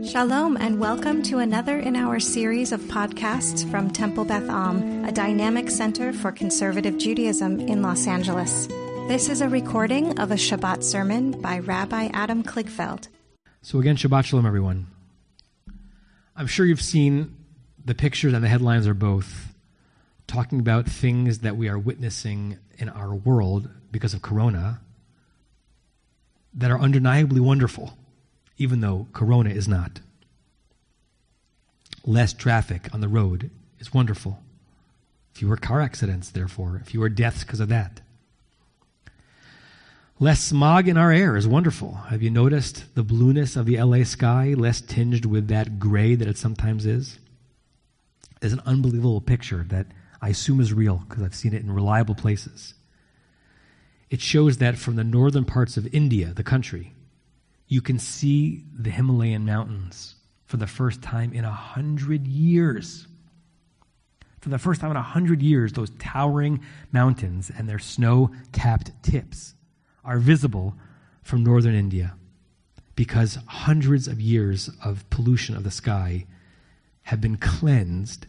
Shalom and welcome to another in our series of podcasts from Temple Beth Am, a dynamic center for conservative Judaism in Los Angeles. This is a recording of a Shabbat sermon by Rabbi Adam Kligfeld. So again, Shabbat Shalom, everyone. I'm sure you've seen the pictures and the headlines are both talking about things that we are witnessing in our world because of Corona that are undeniably wonderful, even though Corona is not. Less traffic on the road is wonderful. Fewer car accidents, therefore. Fewer deaths because of that. Less smog in our air is wonderful. Have you noticed the blueness of the LA sky, less tinged with that gray that it sometimes is? There's an unbelievable picture that I assume is real because I've seen it in reliable places. It shows that from the northern parts of India, the country, you can see the Himalayan mountains for the first time in 100 years. For the first time in 100 years, those towering mountains and their snow-capped tips are visible from northern India because hundreds of years of pollution of the sky have been cleansed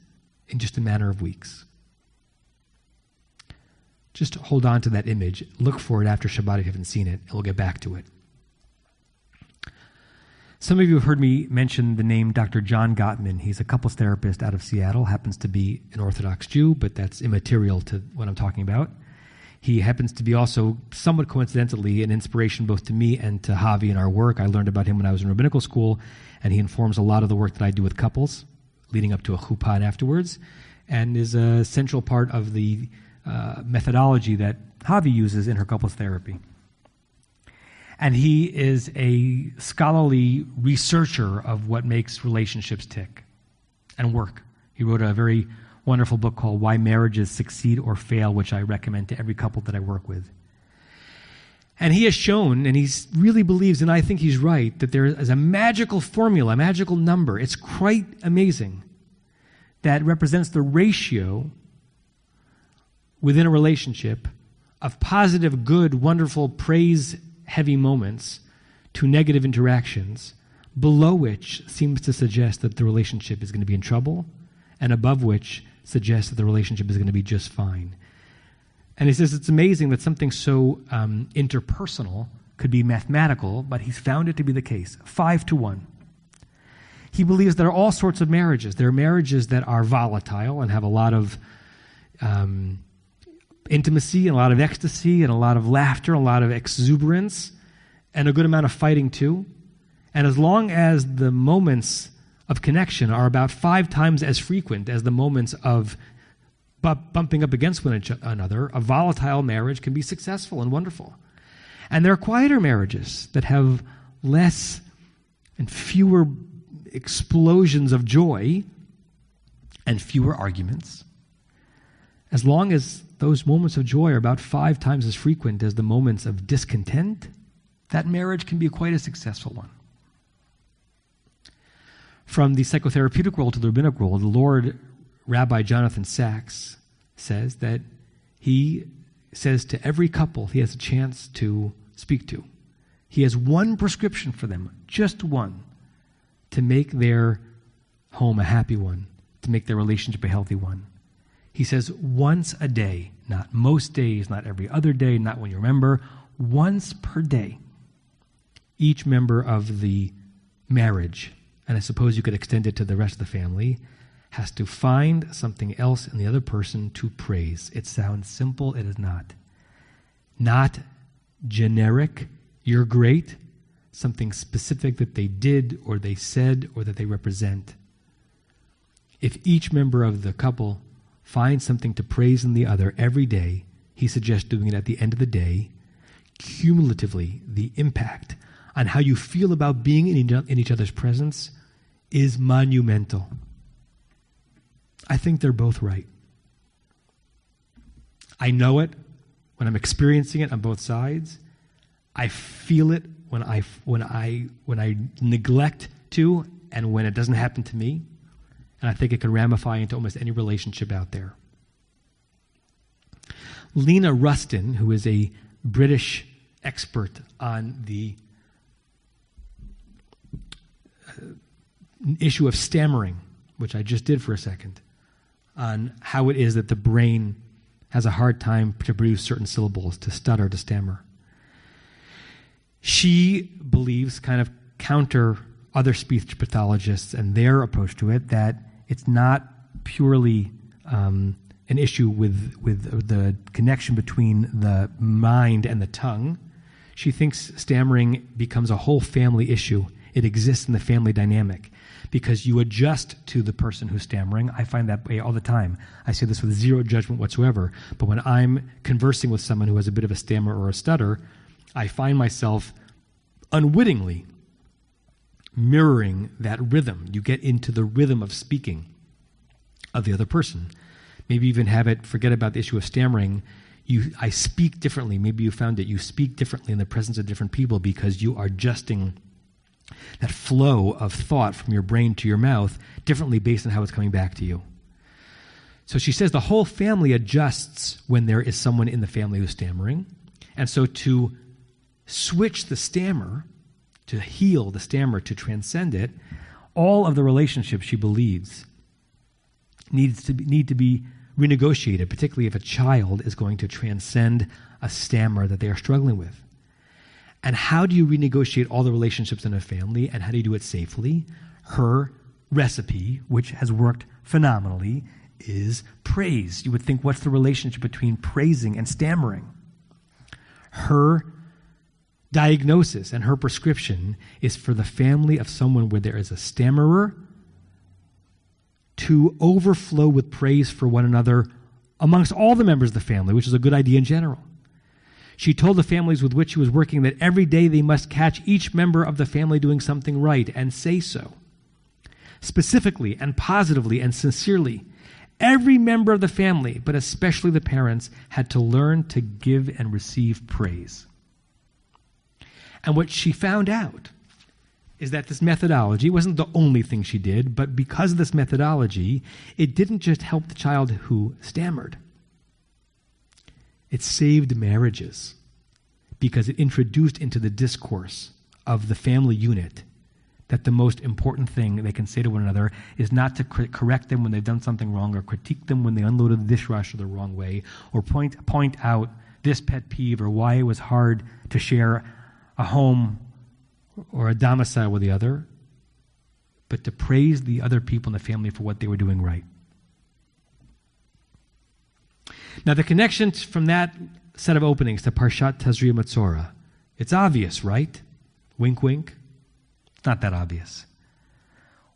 in just a matter of weeks. Just hold on to that image. Look for it after Shabbat if you haven't seen it, and we'll get back to it. Some of you have heard me mention the name Dr. John Gottman. He's a couples therapist out of Seattle, happens to be an Orthodox Jew, but that's immaterial to what I'm talking about. He happens to be also, somewhat coincidentally, an inspiration both to me and to Javi in our work. I learned about him when I was in rabbinical school, and he informs a lot of the work that I do with couples, leading up to a chuppah and afterwards, and is a central part of the methodology that Javi uses in her couples therapy. And he is a scholarly researcher of what makes relationships tick and work. He wrote a very wonderful book called Why Marriages Succeed or Fail, which I recommend to every couple that I work with. And he has shown, and he really believes, and I think he's right, that there is a magical formula, a magical number. It's quite amazing that represents the ratio within a relationship of positive, good, wonderful, praise-heavy moments to negative interactions, below which seems to suggest that the relationship is going to be in trouble, and above which suggests that the relationship is going to be just fine. And he says it's amazing that something so interpersonal could be mathematical, but he's found it to be the case, 5-1. He believes there are all sorts of marriages. There are marriages that are volatile and have a lot of intimacy and a lot of ecstasy and a lot of laughter, a lot of exuberance, and a good amount of fighting too. And as long as the moments of connection are about 5 times as frequent as the moments of bumping up against one another, a volatile marriage can be successful and wonderful. And there are quieter marriages that have less and fewer explosions of joy and fewer arguments. As long as those moments of joy are about 5 times as frequent as the moments of discontent, that marriage can be quite a successful one. From the psychotherapeutic world to the rabbinic world, the Lord Rabbi Jonathan Sachs says that he says to every couple he has a chance to speak to, he has one prescription for them, just one, to make their home a happy one, to make their relationship a healthy one. He says once a day, not most days, not every other day, not when you remember, once per day, each member of the marriage, and I suppose you could extend it to the rest of the family, has to find something else in the other person to praise. It sounds simple, it is not. Not generic, you're great, something specific that they did or they said or that they represent. If each member of the couple finds something to praise in the other every day, he suggests doing it at the end of the day, cumulatively, the impact on how you feel about being in each other's presence is monumental. I think they're both right. I know it when I'm experiencing it on both sides. I feel it when I neglect to and when it doesn't happen to me. And I think it can ramify into almost any relationship out there. Lena Rustin, who is a British expert on the issue of stammering, which I just did for a second, on how it is that the brain has a hard time to produce certain syllables, to stutter, to stammer. She believes, kind of counter other speech pathologists and their approach to it, that it's not purely an issue with the connection between the mind and the tongue. She thinks stammering becomes a whole family issue. It exists in the family dynamic because you adjust to the person who's stammering. I find that way all the time. I say this with zero judgment whatsoever, but when I'm conversing with someone who has a bit of a stammer or a stutter, I find myself unwittingly mirroring that rhythm. You get into the rhythm of speaking of the other person. Maybe even have it, forget about the issue of stammering. I speak differently. Maybe you found it. You speak differently in the presence of different people because you are adjusting that flow of thought from your brain to your mouth differently based on how it's coming back to you. So she says the whole family adjusts when there is someone in the family who's stammering. And so to switch the stammer, to heal the stammer, to transcend it, all of the relationships, she believes, need to be renegotiated, particularly if a child is going to transcend a stammer that they are struggling with. And how do you renegotiate all the relationships in a family, and how do you do it safely? Her recipe, which has worked phenomenally, is praise. You would think, what's the relationship between praising and stammering? Her diagnosis and her prescription is for the family of someone where there is a stammerer to overflow with praise for one another amongst all the members of the family, which is a good idea in general. She told the families with which she was working that every day they must catch each member of the family doing something right and say so. Specifically and positively and sincerely, every member of the family, but especially the parents, had to learn to give and receive praise. And what she found out is that this methodology wasn't the only thing she did, but because of this methodology, it didn't just help the child who stammered. It saved marriages because it introduced into the discourse of the family unit that the most important thing they can say to one another is not to correct them when they've done something wrong, or critique them when they unloaded the dishwasher the wrong way, or point out this pet peeve or why it was hard to share a home or a domicile with the other, but to praise the other people in the family for what they were doing right. Now, the connection from that set of openings to Parshat Tazria-Metzora, it's obvious, right? Wink, wink. It's not that obvious.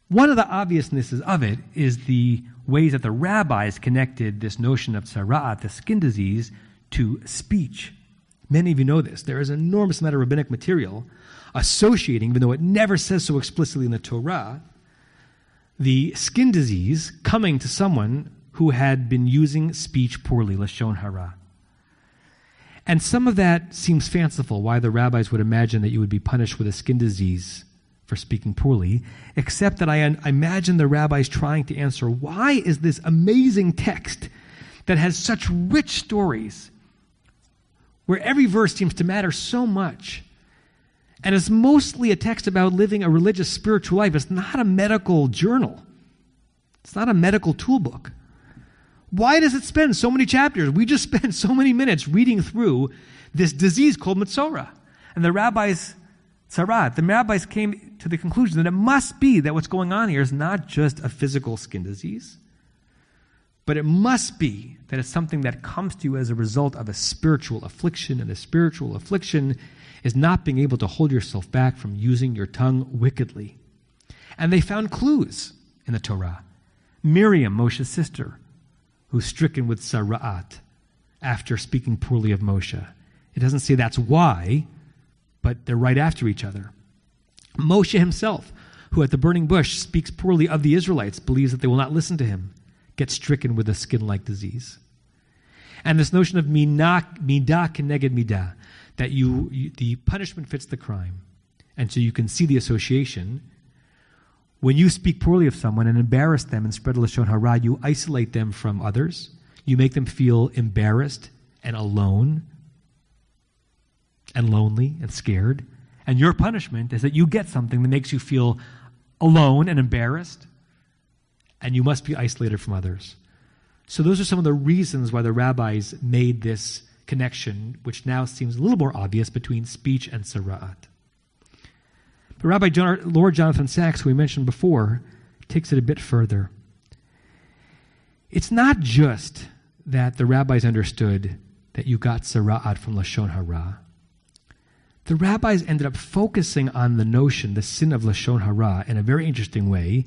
One of the obviousnesses of it is the ways that the rabbis connected this notion of tzara'at, the skin disease, to speech. Many of you know this. There is an enormous amount of rabbinic material associating, even though it never says so explicitly in the Torah, the skin disease coming to someone who had been using speech poorly, Lashon Hara. And some of that seems fanciful, why the rabbis would imagine that you would be punished with a skin disease for speaking poorly, except that I imagine the rabbis trying to answer, why is this amazing text that has such rich stories, where every verse seems to matter so much, and is mostly a text about living a religious, spiritual life? It's not a medical journal. It's not a medical toolbook. Why does it spend so many chapters? We just spent so many minutes reading through this disease called Metzora. And the rabbis came to the conclusion that it must be that what's going on here is not just a physical skin disease, but it must be that it's something that comes to you as a result of a spiritual affliction, and the spiritual affliction is not being able to hold yourself back from using your tongue wickedly. And they found clues in the Torah. Miriam, Moshe's sister, who's stricken with tzara'at after speaking poorly of Moshe. It doesn't say that's why, but they're right after each other. Moshe himself, who at the burning bush speaks poorly of the Israelites, believes that they will not listen to him, gets stricken with a skin-like disease. And this notion of midah keneged midah, that the punishment fits the crime. And so you can see the association. When you speak poorly of someone and embarrass them and spread Lashon Hara, you isolate them from others. You make them feel embarrassed and alone and lonely and scared. And your punishment is that you get something that makes you feel alone and embarrassed, and you must be isolated from others. So those are some of the reasons why the rabbis made this connection, which now seems a little more obvious, between speech and tzara'at. But Lord Jonathan Sacks, who we mentioned before, takes it a bit further. It's not just that the rabbis understood that you got tzara'at from Lashon Hara. The rabbis ended up focusing on the notion, the sin of Lashon Hara, in a very interesting way.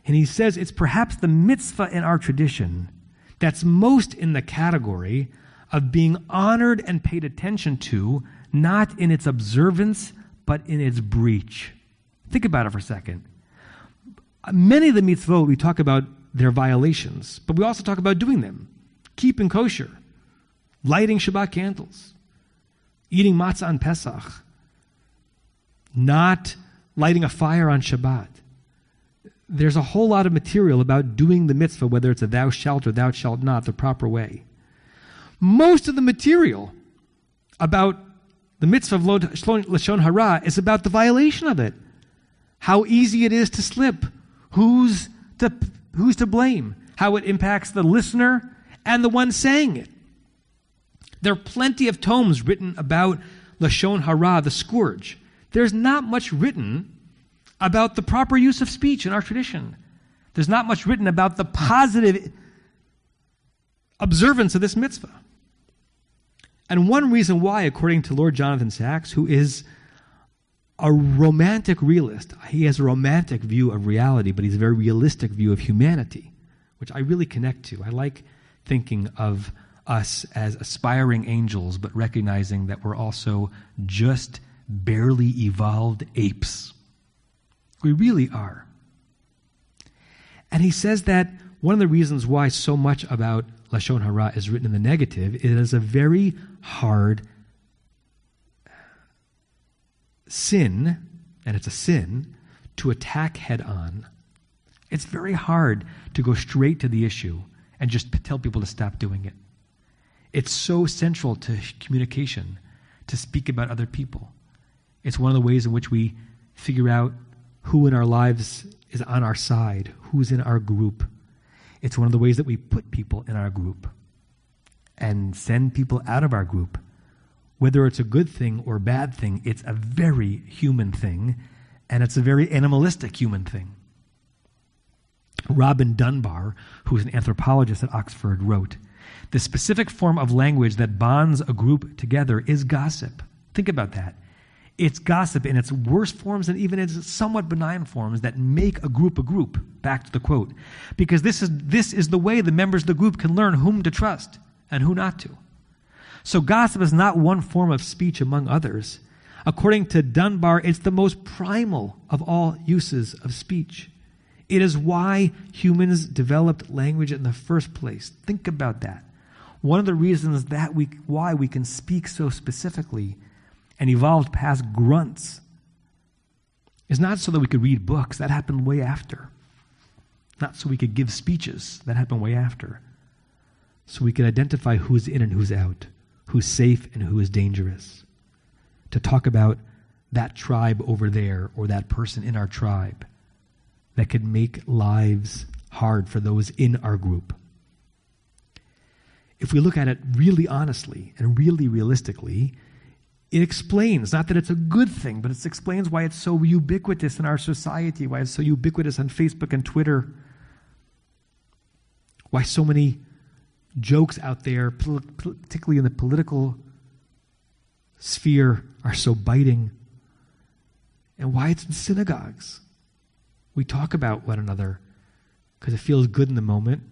And he says it's perhaps the mitzvah in our tradition that's most in the category of being honored and paid attention to, not in its observance, but in its breach. Think about it for a second. Many of the mitzvot, we talk about their violations, but we also talk about doing them. Keeping kosher, lighting Shabbat candles, eating matzah on Pesach, not lighting a fire on Shabbat. There's a whole lot of material about doing the mitzvah, whether it's a thou shalt or thou shalt not, the proper way. Most of the material about the mitzvah of Lashon Hara is about the violation of it. How easy it is to slip. Who's to blame? How it impacts the listener and the one saying it. There are plenty of tomes written about Lashon Hara, the scourge. There's not much written about the proper use of speech in our tradition. There's not much written about the positive observance of this mitzvah. And one reason why, according to Lord Jonathan Sacks, who is a romantic realist, he has a romantic view of reality, but he's a very realistic view of humanity, which I really connect to. I like thinking of us as aspiring angels, but recognizing that we're also just barely evolved apes. We really are. And he says that one of the reasons why so much about Lashon Hara is written in the negative, it is a very hard sin, and it's a sin, to attack head on. It's very hard to go straight to the issue and just tell people to stop doing it. It's so central to communication, to speak about other people. It's one of the ways in which we figure out who in our lives is on our side, who's in our group. It's one of the ways that we put people in our group and send people out of our group. Whether it's a good thing or a bad thing, it's a very human thing, and it's a very animalistic human thing. Robin Dunbar, who's an anthropologist at Oxford, wrote, "The specific form of language that bonds a group together is gossip." Think about that. It's gossip in its worst forms and even its somewhat benign forms that make a group, back to the quote. Because this is the way the members of the group can learn whom to trust and who not to. So gossip is not one form of speech among others. According to Dunbar, it's the most primal of all uses of speech. It is why humans developed language in the first place. Think about that. One of the reasons why we can speak so specifically and evolved past grunts is not so that we could read books. That happened way after. Not so we could give speeches. That happened way after. So we could identify who's in and who's out, who's safe and who is dangerous. To talk about that tribe over there or that person in our tribe that could make lives hard for those in our group. If we look at it really honestly and really realistically, it explains, not that it's a good thing, but it explains why it's so ubiquitous in our society, why it's so ubiquitous on Facebook and Twitter, why so many jokes out there, particularly in the political sphere, are so biting, and why it's in synagogues. We talk about one another because it feels good in the moment.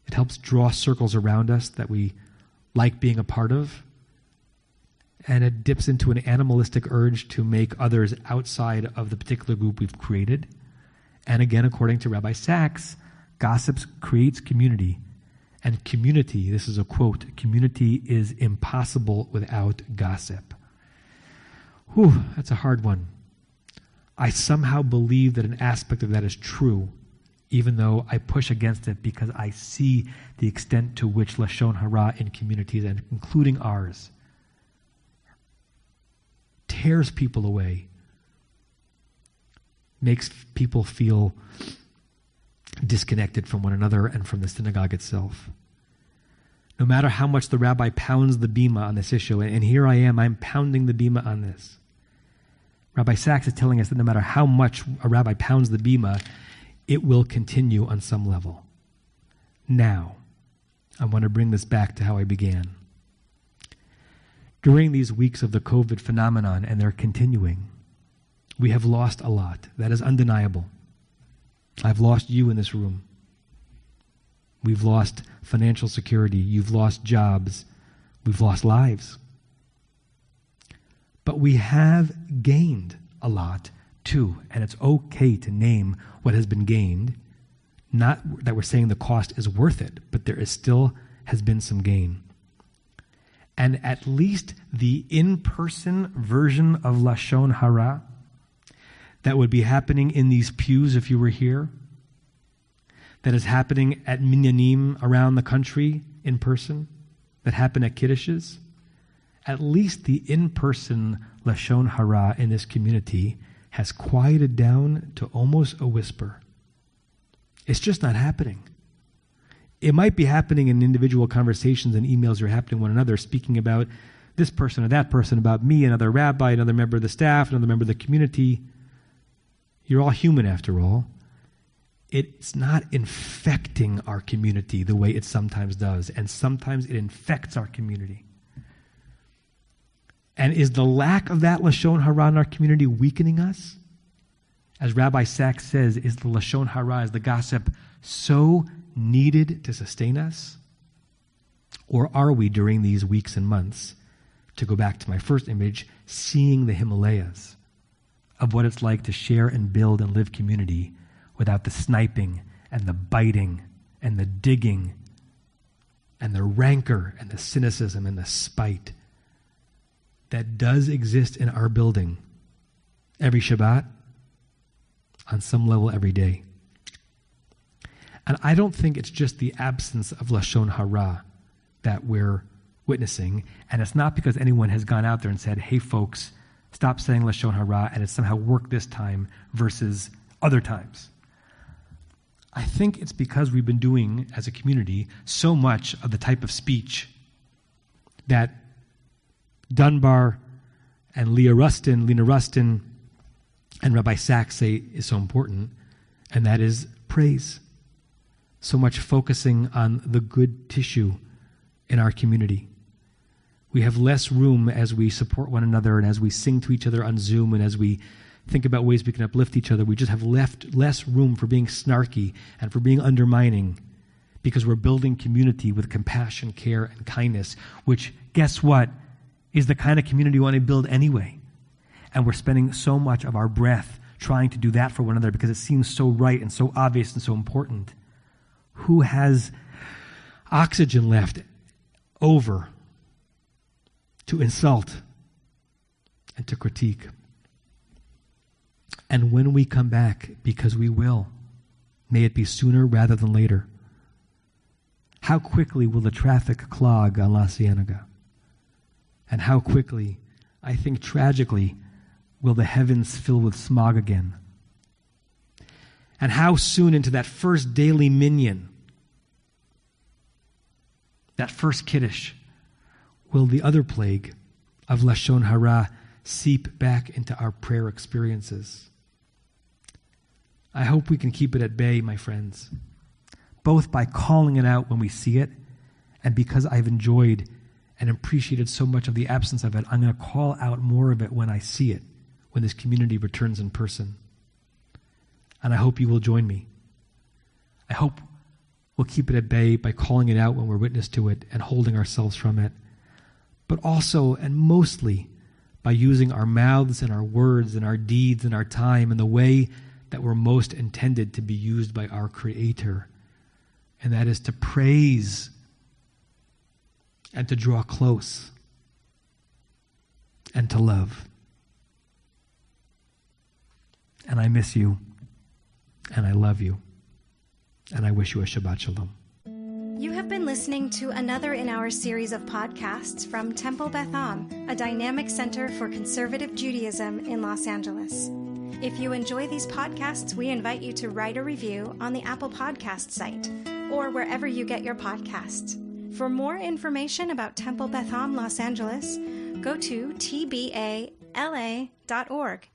It helps draw circles around us that we like being a part of. And it dips into an animalistic urge to make others outside of the particular group we've created. And again, according to Rabbi Sacks, gossip creates community. And community, this is a quote, community is impossible without gossip. Whew, that's a hard one. I somehow believe that an aspect of that is true, even though I push against it because I see the extent to which Lashon Hara in communities, and including ours, tears people away. makes people feel disconnected from one another and from the synagogue itself. No matter how much the rabbi pounds the bima on this issue, and here I am, I'm pounding the bima on this. Rabbi Sachs is telling us that no matter how much a rabbi pounds the bima, it will continue on some level. Now, I want to bring this back to how I began. During these weeks of the COVID phenomenon, and they're continuing, we have lost a lot. That is undeniable. I've lost you in this room. We've lost financial security. You've lost jobs. We've lost lives. But we have gained a lot too, and it's okay to name what has been gained. Not that we're saying the cost is worth it, but there is still has been some gain. And at least the in-person version of Lashon Hara that would be happening in these pews if you were here, that is happening at minyanim around the country in person, that happen at kiddushes, at least the in-person Lashon Hara in this community has quieted down to almost a whisper. It's just not happening. It might be happening in individual conversations and emails you're happening to one another, speaking about this person or that person, about me, another rabbi, another member of the staff, another member of the community. You're all human after all. It's not infecting our community the way it sometimes does, and sometimes it infects our community. And is the lack of that Lashon Hara in our community weakening us? As Rabbi Sachs says, is the Lashon Hara, is the gossip so needed to sustain us? Or are we, during these weeks and months, to go back to my first image, seeing the Himalayas of what it's like to share and build and live community without the sniping and the biting and the digging and the rancor and the cynicism and the spite that does exist in our building every Shabbat, on some level every day. And I don't think it's just the absence of Lashon Hara that we're witnessing, and it's not because anyone has gone out there and said, hey folks, stop saying Lashon Hara, and it's somehow worked this time versus other times. I think it's because we've been doing, as a community, so much of the type of speech that Dunbar and Lena Rustin, and Rabbi Sachs say is so important, and that is praise. So much focusing on the good tissue in our community. We have less room as we support one another and as we sing to each other on Zoom and as we think about ways we can uplift each other. We just have left less room for being snarky and for being undermining, because we're building community with compassion, care, and kindness, which, guess what, is the kind of community we want to build anyway. And we're spending so much of our breath trying to do that for one another because it seems so right and so obvious and so important. Who has oxygen left over to insult and to critique? And when we come back, because we will, may it be sooner rather than later, how quickly will the traffic clog on La Cienega? And how quickly, I think tragically, will the heavens fill with smog again? And how soon into that first daily minyan, that first kiddush, will the other plague of Lashon Hara seep back into our prayer experiences? I hope we can keep it at bay, my friends, both by calling it out when we see it, and because I've enjoyed and appreciated so much of the absence of it, I'm going to call out more of it when I see it, when this community returns in person. And I hope you will join me. I hope we'll keep it at bay by calling it out when we're witness to it and holding ourselves from it, but also and mostly by using our mouths and our words and our deeds and our time in the way that we're most intended to be used by our Creator, and that is to praise and to draw close and to love. And I miss you, and I love you, and I wish you a Shabbat Shalom. You have been listening to another in our series of podcasts from Temple Beth Am, a dynamic center for conservative Judaism in Los Angeles. If you enjoy these podcasts, we invite you to write a review on the Apple Podcast site or wherever you get your podcasts. For more information about Temple Beth Am Los Angeles, go to tbala.org.